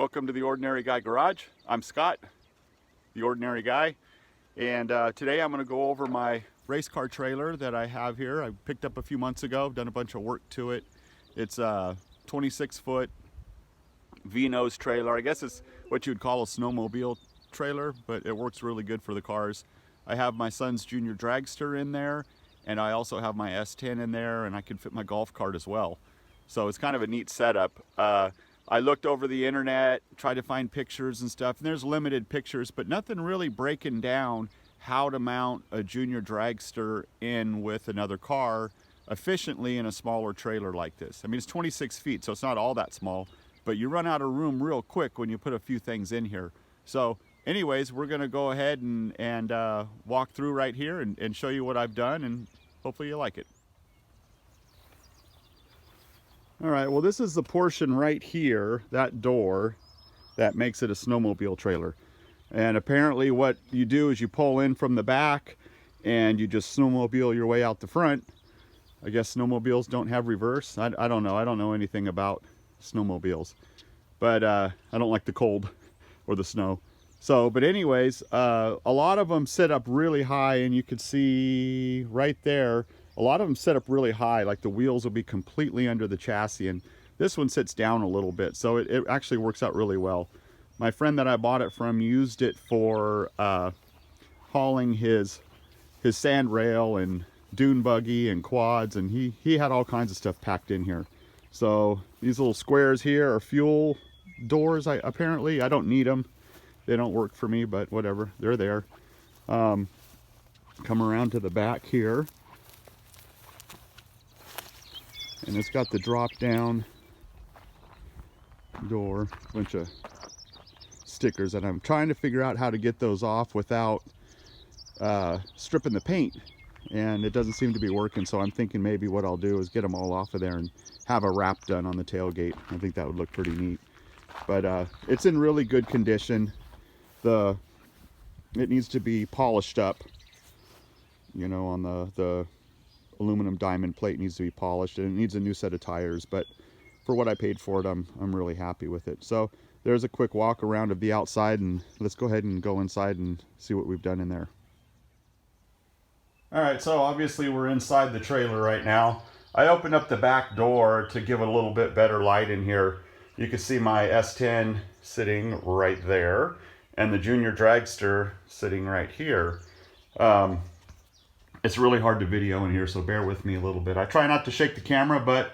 Welcome to the Ordinary Guy Garage. I'm Scott, the Ordinary Guy, and today I'm going to go over my race car trailer that I have here. I picked up a few months ago, done a bunch of work to it. It's a 26-foot V-nose trailer. I guess it's what you'd call a snowmobile trailer, but it works really good for the cars. I have my son's junior dragster in there, and I also have my S10 in there, and I can fit my golf cart as well. So it's kind of a neat setup. I looked over the internet, tried to find pictures and stuff, and there's limited pictures, but nothing really breaking down how to mount a junior dragster in with another car efficiently in a smaller trailer like this. I mean, it's 26 feet, so it's not all that small, but you run out of room real quick when you put a few things in here. So anyways, we're gonna go ahead and walk through right here and show you what I've done, and hopefully you like it. All right, well, this is the portion right here, that door, that makes it a snowmobile trailer. And apparently what you do is you pull in from the back and you just snowmobile your way out the front. I guess snowmobiles don't have reverse. I don't know. I don't know anything about snowmobiles. But I don't like the cold or the snow. So, but anyways, a lot of them sit up really high, and you can see right there, a lot of them sit up really high, like the wheels will be completely under the chassis, and this one sits down a little bit, so it actually works out really well. My friend that I bought it from used it for hauling his sand rail and dune buggy and quads, and he had all kinds of stuff packed in here. So these little squares here are fuel doors. Apparently I don't need them. They don't work for me, but whatever, they're there. Come around to the back here, and it's got the drop down door, a bunch of stickers, and I'm trying to figure out how to get those off without stripping the paint, and it doesn't seem to be working. So I'm thinking maybe what I'll do is get them all off of there and have a wrap done on the tailgate. I think that would look pretty neat. But it's in really good condition. It needs to be polished up, you know, on the aluminum diamond plate needs to be polished, and it needs a new set of tires. But for what I paid for it, I'm really happy with it. So there's a quick walk around of the outside, and let's go ahead and go inside and see what we've done in there. All right, so obviously we're inside the trailer right now. I opened up the back door to give it a little bit better light in here. You can see my S10 sitting right there, and the junior dragster sitting right here. It's really hard to video in here, so bear with me a little bit. I try not to shake the camera, but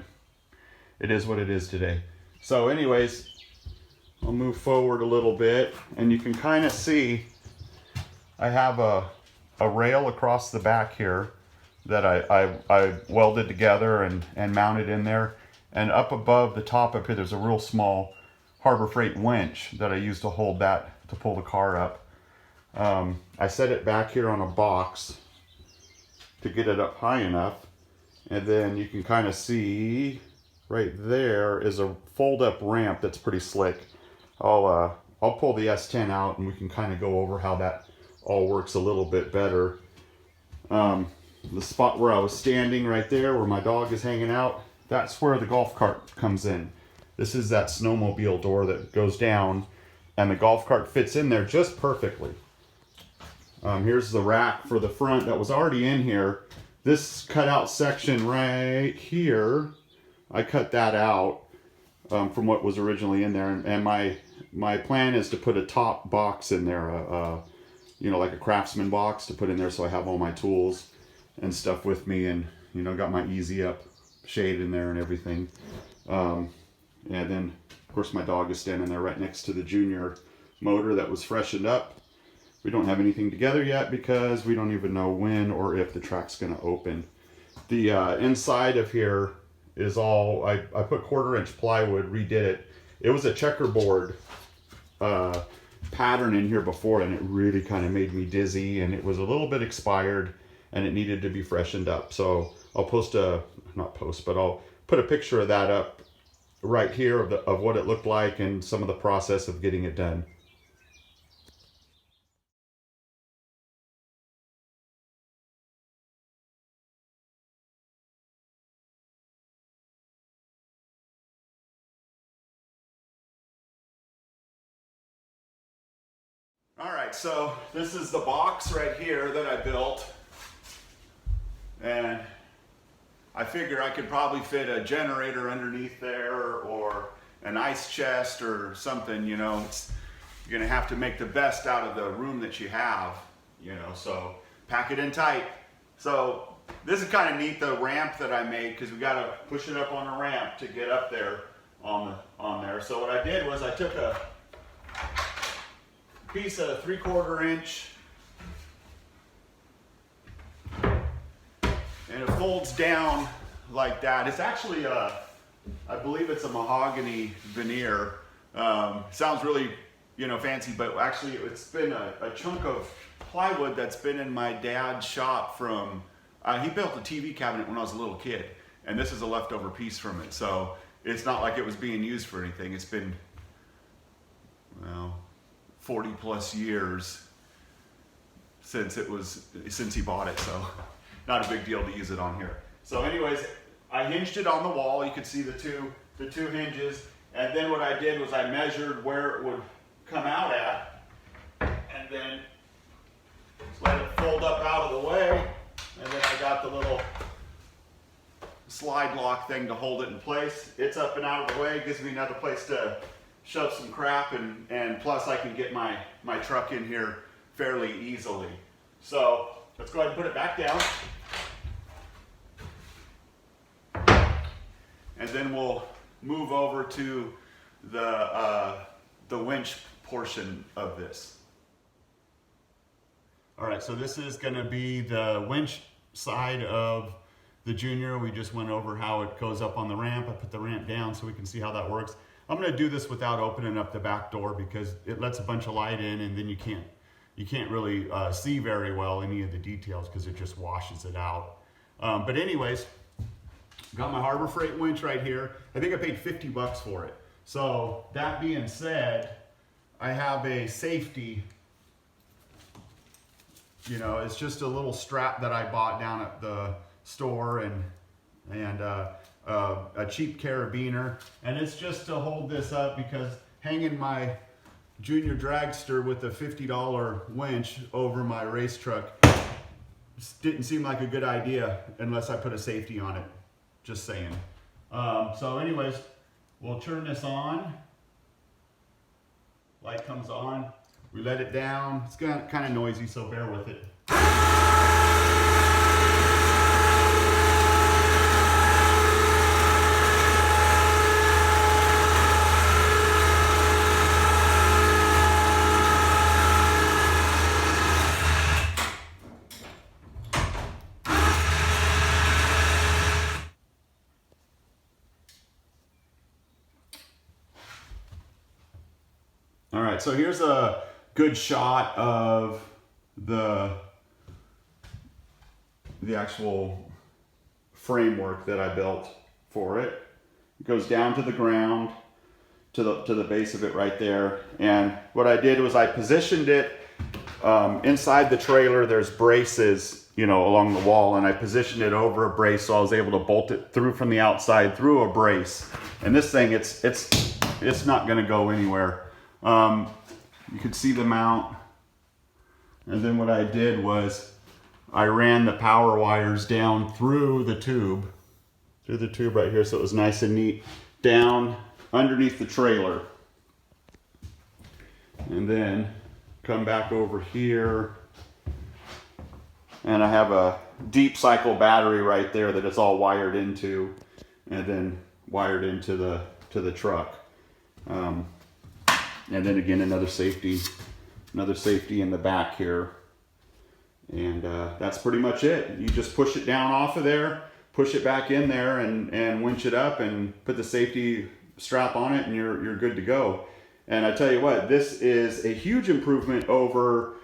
it is what it is today. So anyways, I'll move forward a little bit, and you can kind of see I have a rail across the back here that I welded together and mounted in there. And up above the top up here, there's a real small Harbor Freight winch that I use to hold that, to pull the car up. I set it back here on a box to get it up high enough, and then you can kind of see right there is a fold-up ramp that's pretty slick. I'll pull the S10 out, and we can kind of go over how that all works a little bit better. The spot where I was standing right there, where my dog is hanging out, that's where the golf cart comes in. This is that snowmobile door that goes down, and the golf cart fits in there just perfectly. Here's the rack for the front that was already in here. This cutout section right here, I cut that out from what was originally in there, and my plan is to put a top box in there, you know, like a Craftsman box to put in there, so I have all my tools and stuff with me, and you know, got my Easy Up shade in there and everything. And then of course my dog is standing there right next to the junior motor that was freshened up. We don't have anything together yet because we don't even know when or if the track's going to open. The inside of here is all, I put 1/4-inch plywood, redid it. It was a checkerboard pattern in here before, and it really kind of made me dizzy, and it was a little bit expired, and it needed to be freshened up. So I'll I'll put a picture of that up right here of what it looked like and some of the process of getting it done. All right, so this is the box right here that I built, and I figure I could probably fit a generator underneath there or an ice chest or something, you know. You're gonna have to make the best out of the room that you have, you know, so pack it in tight. So this is kind of neat, the ramp that I made, because we gotta push it up on a ramp to get up there on there. So what I did was I took a piece of 3/4 inch and it folds down like that. It's actually I believe it's a mahogany veneer. Sounds really, you know, fancy, but actually it's been a chunk of plywood that's been in my dad's shop from, he built a TV cabinet when I was a little kid, and this is a leftover piece from it. So it's not like it was being used for anything. It's been, well, 40 plus years since he bought it, so not a big deal to use it on here. So anyways, I hinged it on the wall. You could see the two hinges, and then what I did was I measured where it would come out at, and then just let it fold up out of the way, and then I got the little slide lock thing to hold it in place. It's up and out of the way, gives me another place to shove some crap, and plus I can get my truck in here fairly easily. So let's go ahead and put it back down. And then we'll move over to the winch portion of this. All right, so this is gonna be the winch side of the Junior. We just went over how it goes up on the ramp. I put the ramp down so we can see how that works. I'm gonna do this without opening up the back door because it lets a bunch of light in, and then you can't really see very well any of the details because it just washes it out. But anyways, got my Harbor Freight winch right here. I think I paid 50 bucks for it. So that being said, I have a safety, you know, it's just a little strap that I bought down at the store, and a cheap carabiner, and it's just to hold this up because hanging my Junior dragster with a $50 winch over my race truck didn't seem like a good idea unless I put a safety on it. Just saying. So anyways, we'll turn this on. Light comes on. We let it down. It's kind of noisy, so bear with it. All right, so here's a good shot of the actual framework that I built for it. It goes down to the ground, to the base of it right there. And what I did was I positioned it inside the trailer. There's braces, you know, along the wall, and I positioned it over a brace so I was able to bolt it through from the outside through a brace. And this thing, it's not going to go anywhere. You could see the mount, and then what I did was I ran the power wires down through the tube right here, so it was nice and neat, down underneath the trailer, and then come back over here, and I have a deep cycle battery right there that it's all wired into, and then wired into the truck. And then again, another safety in the back here. And that's pretty much it. You just push it down off of there, push it back in there, and winch it up and put the safety strap on it, and you're good to go. And I tell you what, this is a huge improvement over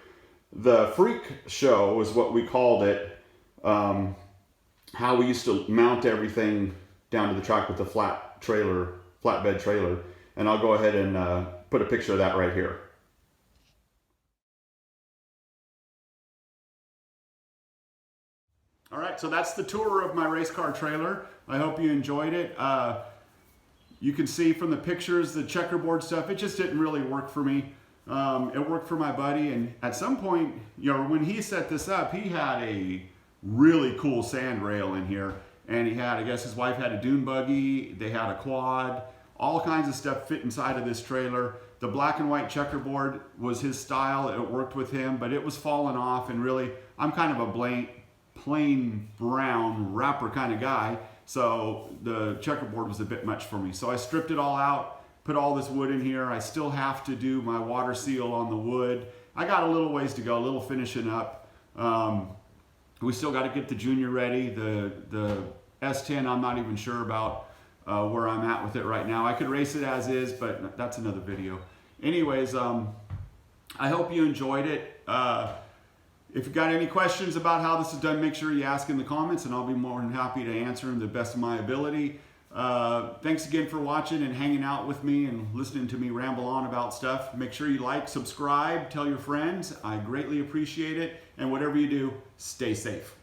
the Freak Show is what we called it. How we used to mount everything down to the truck with the flatbed trailer. And I'll go ahead and put a picture of that right here. All right, so that's the tour of my race car trailer. I hope you enjoyed it. You can see from the pictures, the checkerboard stuff, it just didn't really work for me. It worked for my buddy, and at some point, you know, when he set this up, he had a really cool sand rail in here, and he had, I guess his wife had a dune buggy, they had a quad, all kinds of stuff fit inside of this trailer. The black and white checkerboard was his style, it worked with him, but it was falling off, and really, I'm kind of a plain brown wrapper kind of guy, so the checkerboard was a bit much for me. So I stripped it all out, put all this wood in here. I still have to do my water seal on the wood. I got a little ways to go, a little finishing up. We still got to get the Junior ready. The S10, I'm not even sure about where I'm at with it right now. I could race it as is, but that's another video. Anyways, I hope you enjoyed it. If you've got any questions about how this is done, make sure you ask in the comments, and I'll be more than happy to answer them to the best of my ability. Thanks again for watching and hanging out with me and listening to me ramble on about stuff. Make sure you like, subscribe, tell your friends. I greatly appreciate it. And whatever you do, stay safe.